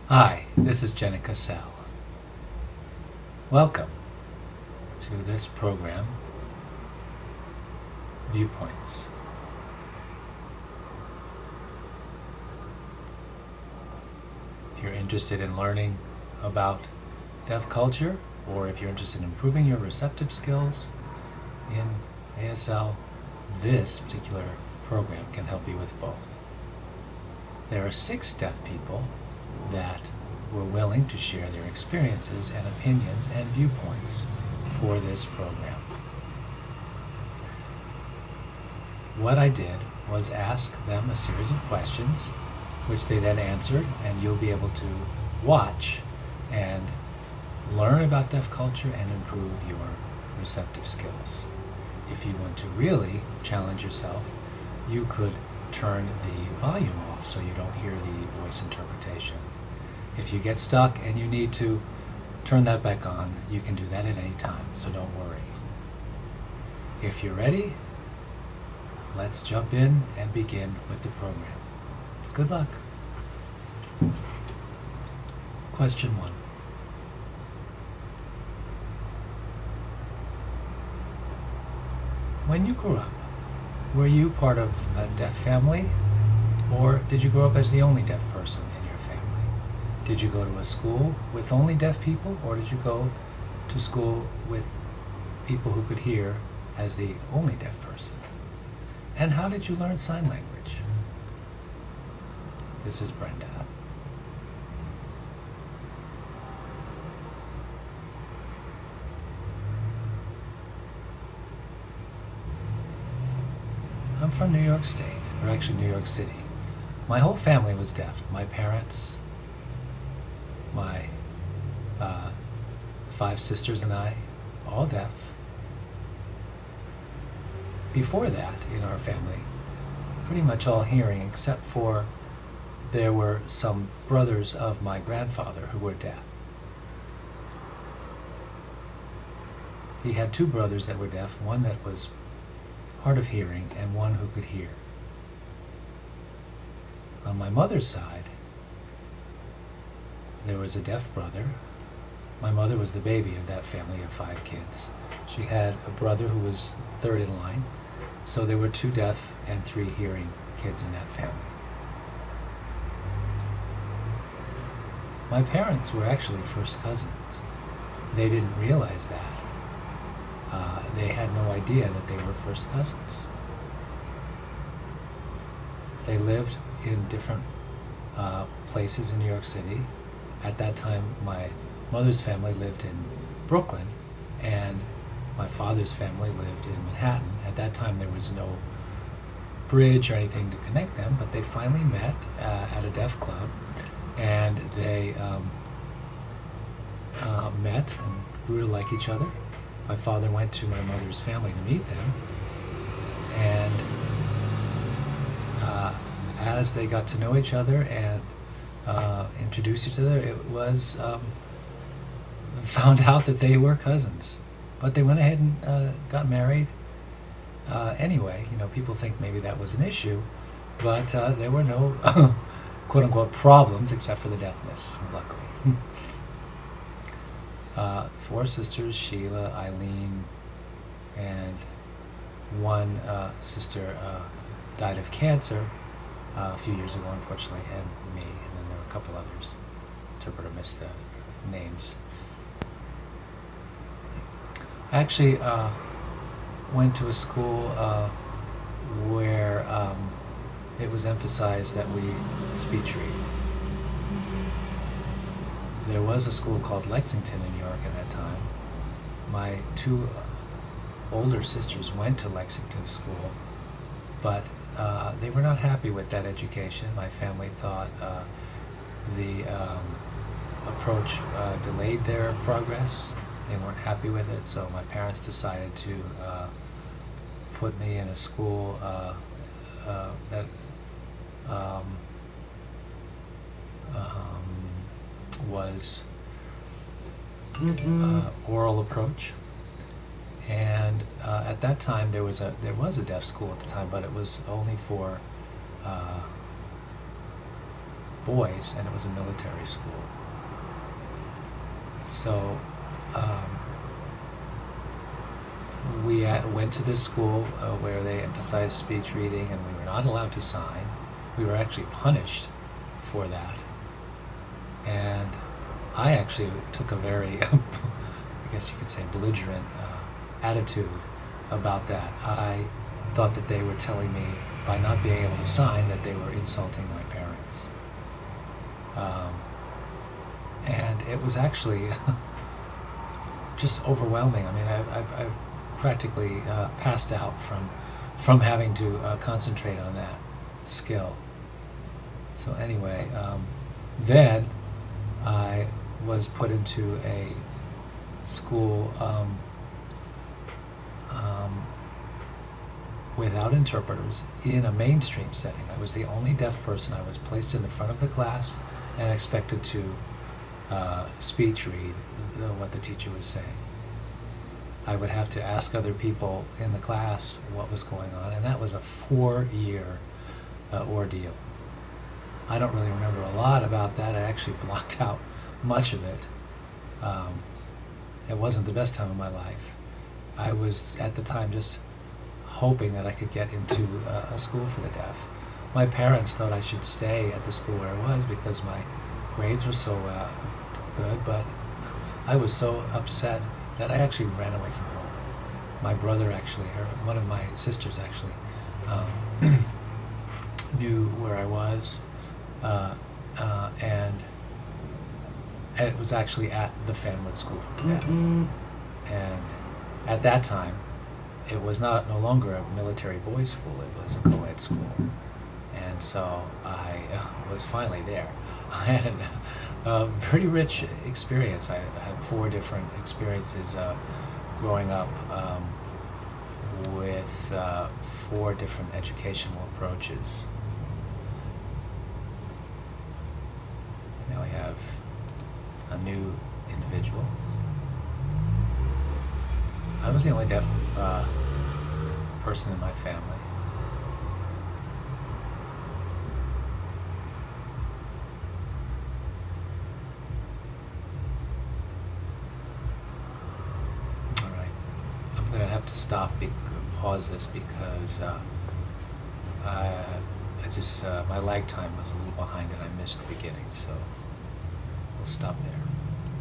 Hi, this is Jenica Sell. Welcome to this program, Viewpoints. If you're interested in learning about deaf culture, or if you're interested in improving your receptive skills in ASL, this particular program can help you with both. There are 6 deaf people that were willing to share their experiences and opinions and viewpoints for this program. What I did was ask them a series of questions, which they then answered, and you'll be able to watch and learn about deaf culture and improve your receptive skills. If you want to really challenge yourself, you could turn the volume off so you don't hear the voice interpretation. If you get stuck and you need to turn that back on, you can do that at any time, so don't worry. If you're ready, let's jump in and begin with the program. Good luck. Question 1. When you grew up, were you part of a deaf family, or did you grow up as the only deaf person in your family? Did you go to a school with only deaf people, or did you go to school with people who could hear as the only deaf person? And how did you learn sign language? This is Brenda. I'm from New York State, or actually New York City. My whole family was deaf. My parents, my 5 sisters and I, all deaf. Before that, in our family, pretty much all hearing, except for there were some brothers of my grandfather who were deaf. He had 2 brothers that were deaf, one that was hard of hearing and one who could hear. On my mother's side, there was a deaf brother. My mother was the baby of that family of 5 kids. She had a brother who was 3rd in line, so there were 2 deaf and 3 hearing kids in that family. My parents were actually first cousins. They didn't realize that. They had no idea that they were first cousins. They lived in different places in New York City. At that time, my mother's family lived in Brooklyn, and my father's family lived in Manhattan. At that time, there was no bridge or anything to connect them, but they finally met at a deaf club, and they met and grew to like each other. My father went to my mother's family to meet them, and as they got to know each other and introduced each other, it was found out that they were cousins. But they went ahead and got married. Anyway, people think maybe that was an issue, but there were no quote-unquote problems except for the deafness, luckily. 4 sisters, Sheila, Eileen, and one sister died of cancer a few years ago, unfortunately, and me, and then there were a couple others. Interpreter missed the names. I actually went to a school where it was emphasized that we speech read. There was a school called Lexington in New York at that time. My 2 older sisters went to Lexington School, but they were not happy with that education. My family thought the approach delayed their progress. They weren't happy with it, so my parents decided to put me in a school that was oral approach. And at that time there was a deaf school at the time, but it was only for boys, and it was a military school. So we went to this school where they emphasized speech reading, and we were not allowed to sign. We were actually punished for that. And I actually took a very, I guess you could say, belligerent attitude about that. I thought that they were telling me, by not being able to sign, that they were insulting my parents. And it was actually just overwhelming. I mean, I practically passed out from having to concentrate on that skill. So anyway, then I was put into a school without interpreters in a mainstream setting. I was the only deaf person. I was placed in the front of the class and expected to speech read what the teacher was saying. I would have to ask other people in the class what was going on, and that was a 4-year ordeal. I don't really remember a lot about that. I actually blocked out much of it. It wasn't the best time of my life. I was, at the time, just hoping that I could get into a school for the deaf. My parents thought I should stay at the school where I was because my grades were so good, but I was so upset that I actually ran away from home. My brother actually, or one of my sisters actually, knew where I was, and it was actually at the Fanwood School for the Deaf. And at that time, it was no longer a military boys' school, it was a co-ed school. And so I was finally there. I had a very rich experience. I had 4 different experiences growing up with 4 different educational approaches. Now we have a new individual. I was the only deaf person in my family. All right, I'm going to have to pause this because I just my lag time was a little behind and I missed the beginning, so we'll stop there.